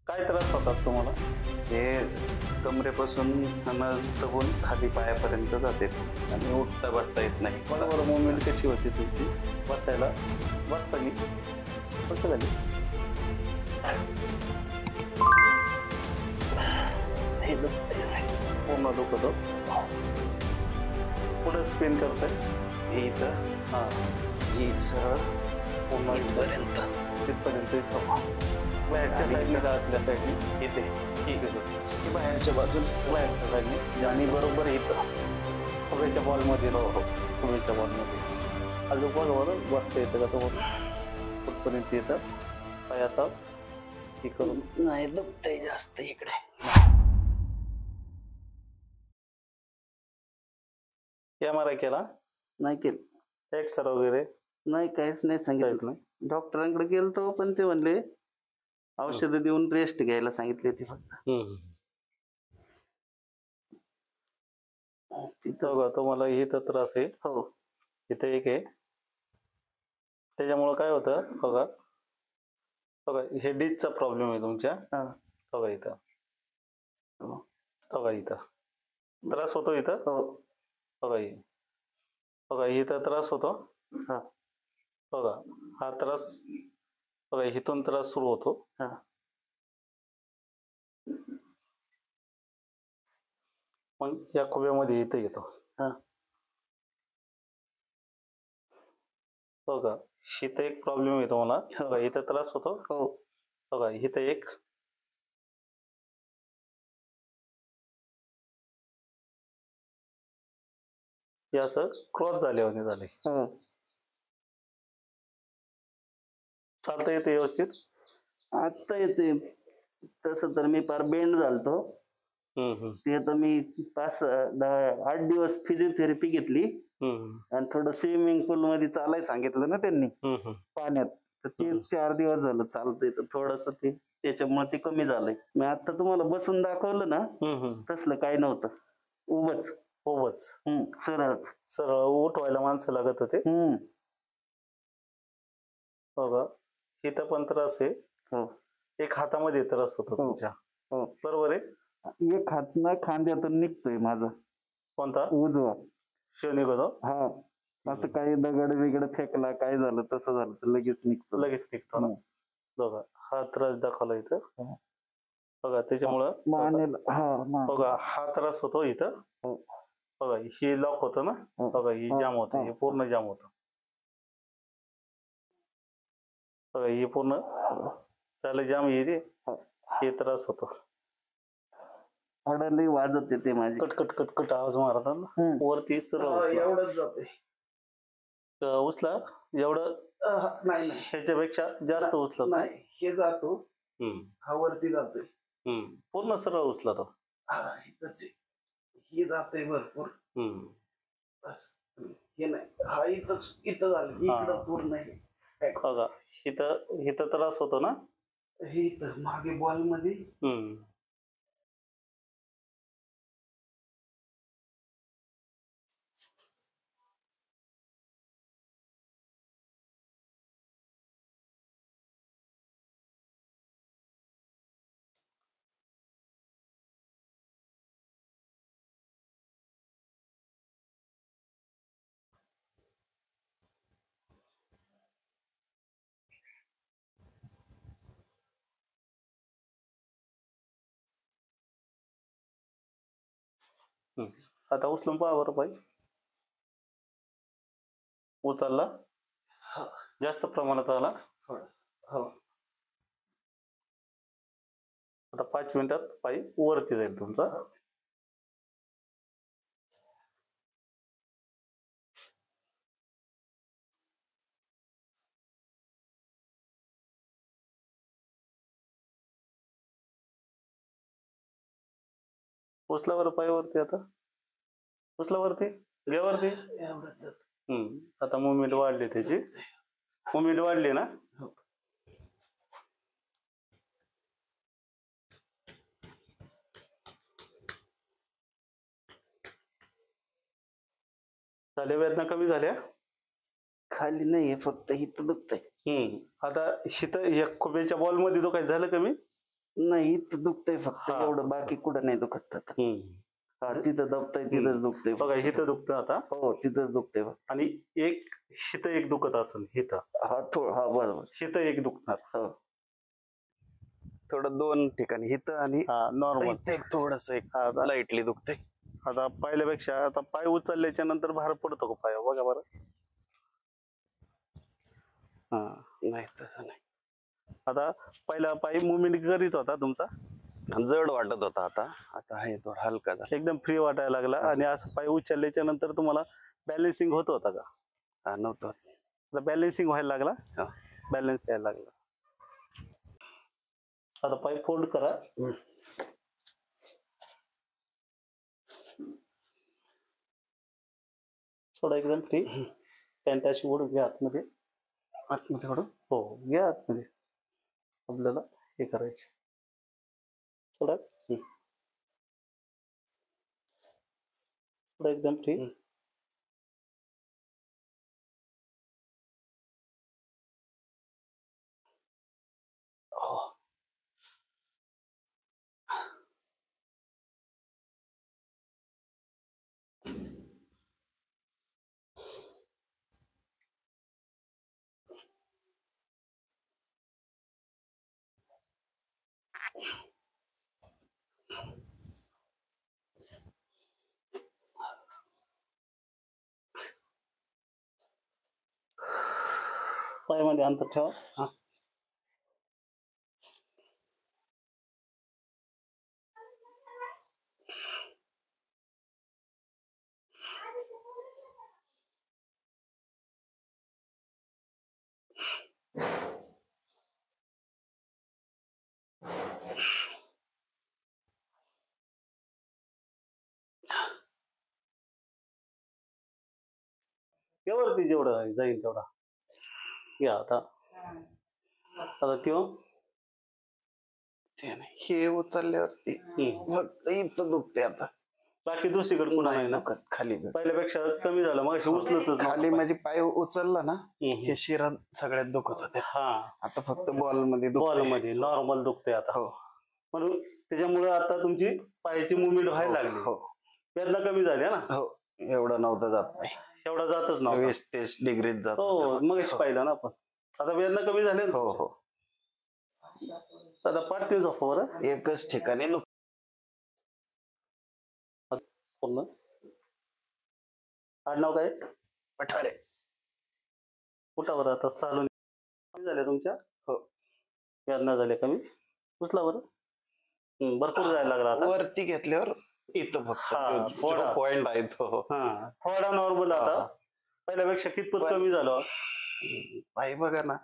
काय त्रास होतात तुम्हाला? हे कमरेपासून नस दबून खाली पायापर्यंत जाते आणि उठता बसता येत नाही. बरोबर मुवमेंट कशी होती तुमची बसायला? बसतानी कसं झाली? हे दुखतंय. पूर्ण दुखत पुढे स्पिन करताय? हे इथं हां हे सरळ पूर्ण इथपर्यंत तिथपर्यंत बाहेरच्या साईडने का आतल्या साईडने? इथे ठीक आहे हे बाहेरच्या बाजूला बाहेरच्या साईडने आणि बरोबर इथं खुबेच्या बॉलमध्ये खुबेच्या बॉलमध्ये अजून बरोबर बसता येतं का तुम्हाला? कुठपर्यंत येतं पाय असा हे करून नाही दुखतंय जास्त इकडे. MRI केला? नाही केलं. एक्सरा वगैरे नाही काहीच नाही काहीच सांगितलं. नाही. डॉक्टरांकडे गेलतो पण ते म्हणले औषधं देऊन रेस्ट घ्यायला सांगितली होती फक्त. तिथं बघा तुम्हाला इथं त्रास आहे, हो इथं एक आहे. त्याच्यामुळं काय होतं बघा बघा हे डिस्कचा प्रॉब्लेम आहे तुमच्या. हा. बघा इथं हो. बघा इथं त्रास होतो इथं. हो बघा बघा इथं त्रास होतो. हा. बघा हा त्रास बघा इथून त्रास सुरू होतो. हा. मग या खुब्यामध्ये इथं येतो. हा. बघा इथं एक प्रॉब्लेम आहे तुम्हाला. हो. बघा इथं त्रास होतो. हो बघा इथं एक हे असं क्रॉस झाल्यावाने झाले. हो. चालता येते व्यवस्थित? आता येते. तसं तर मी फार बेंड झालतो. ते आता मी 8 दिवस फिजिओथेरपी घेतली आणि थोडं स्विमिंग पूल मध्ये चालायला सांगितलं ना त्यांनी पाण्यात. तर ते 4 दिवस झालं चालतंय. तर थोडस ते त्याच्यामुळे ते कमी झालंय. मी आता तुम्हाला बसून दाखवलं ना तसलं काही नव्हतं. खूपच सरळ सरळ उठवायला माणसं लागत होते. बघा इथं पण त्रास आहे. हो. एक हातामध्ये त्रास होतो तुमच्या. हो. बरोबर आहे. एक हात ना खांद्यातून निघतोय माझा. कोणता? उजवा. शिव निघतो. हा. असं काही दगड बिगड फेकला काय झालं तसं झालं तर लगेच निघतो. लगेच निघतो ना. बघा हा त्रास दाखवला इथं. बघा त्याच्यामुळं बघा हा त्रास होतो इथं. बघा ही लॉक होतं ना. बघा ही जाम होतं. हे पूर्ण जाम होतं. बघा हे पूर्ण त्याला जाम येते. हे त्रास होतो. हडली वाजत येते माझी. कटकट कटकट आवाज मारतात ना. वरती एवढंच जाते. उचला एवढं नाही ह्याच्यापेक्षा जास्त उचलत नाही. हे जातो. हा वरती जातोय. पूर्ण सरळ उचला तो. हे जातोय भरपूर. बस हे नाही. हा इथं झालं. इकडं पूर्ण आहे. बघा इथं त्रास होतो ना. हे इथं मागे बॉल मध्ये. आता उचलून पहा बरं पाहिजे. उचलला जास्त प्रमाणात आला. आता 5 मिनिटात पाय वरती जाईल तुमचा. उचला बरं पाय वरती. आता उचला वरती. घ्या वरती. आता मुवमेंट वाढली त्याची. मुवमेंट वाढली ना. झाल्या वेदना कमी झाल्या? खाली नाहीये फक्त इथं दुखतंय. आता इथं एक खुब्याच्या बॉल मध्ये तो काय झालं कमी? नाही इथं दुखतंय फक्त हा. एवढं, बाकी कुठं नाही दुखत आता. हा तिथं दबतंय, तिथंच दुखतंय बघा इथं दुखतं आता, हो तिथंच दुखतंय बघ. आणि एक हिथं एक दुखत असेल, हिथं हा हा बरोबर. हिथं एक दुखणार. हो थोडं दोन ठिकाणी इथं आणि हा नॉर्मल. इथं एक थोडस एक हा आता लाईटली दुखतंय. आता पहिल्यापेक्षा आता पाय उचलल्याच्या नंतर भार पडतो का पाय, बघा बरं. हा नाही तसं नाही, आता पहिला पाय मुवमेंट करीत होता तुमचा, जड वाटत होता, आता आता आहे थोडा हलका झाला. एकदम फ्री वाटायला लागला, आणि असं पाय उचलल्याच्या नंतर तुम्हाला बॅलन्सिंग होत होता का? हा नव्हतं. आता बॅलन्सिंग व्हायला लागला, हा. बॅलन्स यायला लागला. आता पाय फोल्ड करा. थोडा एकदम फ्री, पॅन्ट अशी ओढून घ्या आतमध्ये. आतमध्ये थोडं हो घ्या आतमध्ये, आपल्याला हे करायचे. थोडा थोडा एकदम फ्री. पायामध्ये अंतर ठेवा. वरती जेवढं जाईल तेवढा घ्या. आता आता त्यो हे उचलल्यावरती फक्त इथं दुखते, आता बाकी दुसरीकडे पुन्हा नाही ना. दुखत खाली. पहिल्यापेक्षा कमी झालं, मग उचलतच खाली म्हणजे पाय उचलला ना, हे शिरा सगळ्यात दुखत होते. हा आता फक्त बॉल मध्ये बॉल मध्ये नॉर्मल दुखते आता. हो म्हणून त्याच्यामुळे आता तुमची पायाची मुवमेंट व्हायला लागली. हो वेदना कमी झाल्या ना. हो एवढं नव्हतं जात नाही, एवढा जातच नव्हता. 20-30 डिग्रीत जात. हो मग पाहिलं ना आपण. आता वेदना कमी झाल्या. हो हो. आता पाठी झोपा बरं. एकच ठिकाणी पूर्ण आडनाव काय? पठारे. कुठं बरं आता चालून झाल्या तुमच्या. हो वेदना झाल्या कमी. उचला बरं. भरपूर जायला लागला आता. वरती घेतल्यावर इथं फक्त पॉइंट आहे तो. हा थोडा नॉर्मल आता, पहिल्यापेक्षा कितपत कमी झालं पाय बघा ना.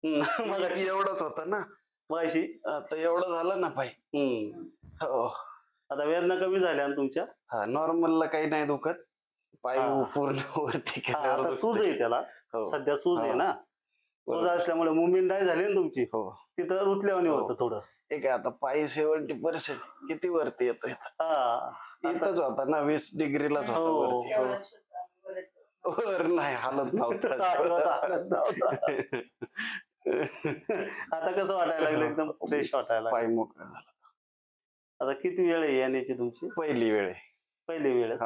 एवढंच होतं ना मागाशी, आता एवढं झालं ना पाय. हो आता वेदना कमी झाल्या ना तुमच्या. हा नॉर्मलला काही नाही दुखत, पाय पूर्ण वरती केल्यावर सूज आहे त्याला. सध्या सूज आहे ना. सूज असल्यामुळे मुवमेंट नाही झाली ना तुमची. हो तिथं रुतल्यावानी होतं थोडं. एक आता पाय 70% किती वरती येतो. इथंच होता ना 20 डिग्रीलाच होता वरती. वर नाही हालत नव्हता. आता कसं वाटायला लागलं, एकदम फ्रेश वाटायला पाय मोकळा झाला. आता किती वेळ आहे येण्याची तुमची? पहिली वेळ आहे. पहिली वेळ.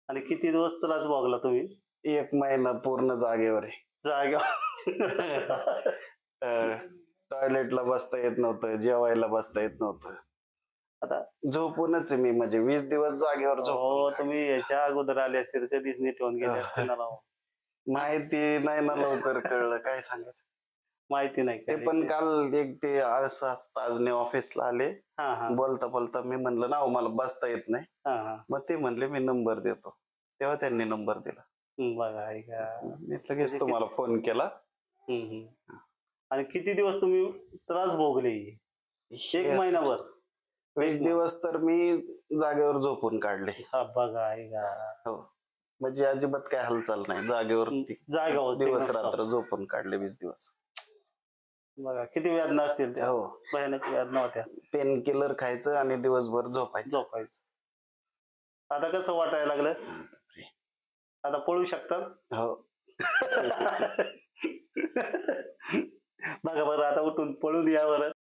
आणि किती दिवस त्रास भोगला तुम्ही? 1 महिना पूर्ण जागेवर आहे. टॉयलेटला बसता येत नव्हतं, जेवायला बसता येत नव्हतं. आता झोपूनच आहे मी, म्हणजे 20 दिवस जागेवर झोपून. तुम्ही याच्या अगोदर आले असते तर कधीच नीट होऊन गेले असते ना. माहिती नाही ना लवकर कळलं, काय सांगायचं. माहिती नाही. ते पण काल एक ते ताजने ऑफिसला आले. बोलता बोलता मी म्हणलं ना मला बसता येत नाही. मग ते म्हणले मी नंबर देतो, तेव्हा त्यांनी नंबर दिला. बघा मी लगेच तुम्हाला फोन केला. आणि किती दिवस तुम्ही त्रास भोगले? 1 महिनाभर. 20 दिवस तर मी जागेवर झोपून काढले. बघा हो म्हणजे अजिबात काय हालचाल नाही, जागेवर दिवस रात्र झोपून काढले 20 दिवस. बघा किती वेदना असतील त्या. हो भयानक वेदना होत्या. पेन किलर खायचं आणि दिवसभर झोपायचं. आता कसं वाटायला लागलं? आता पळू शकतात. हो बघा बरं, आता उठून पळून या बरं.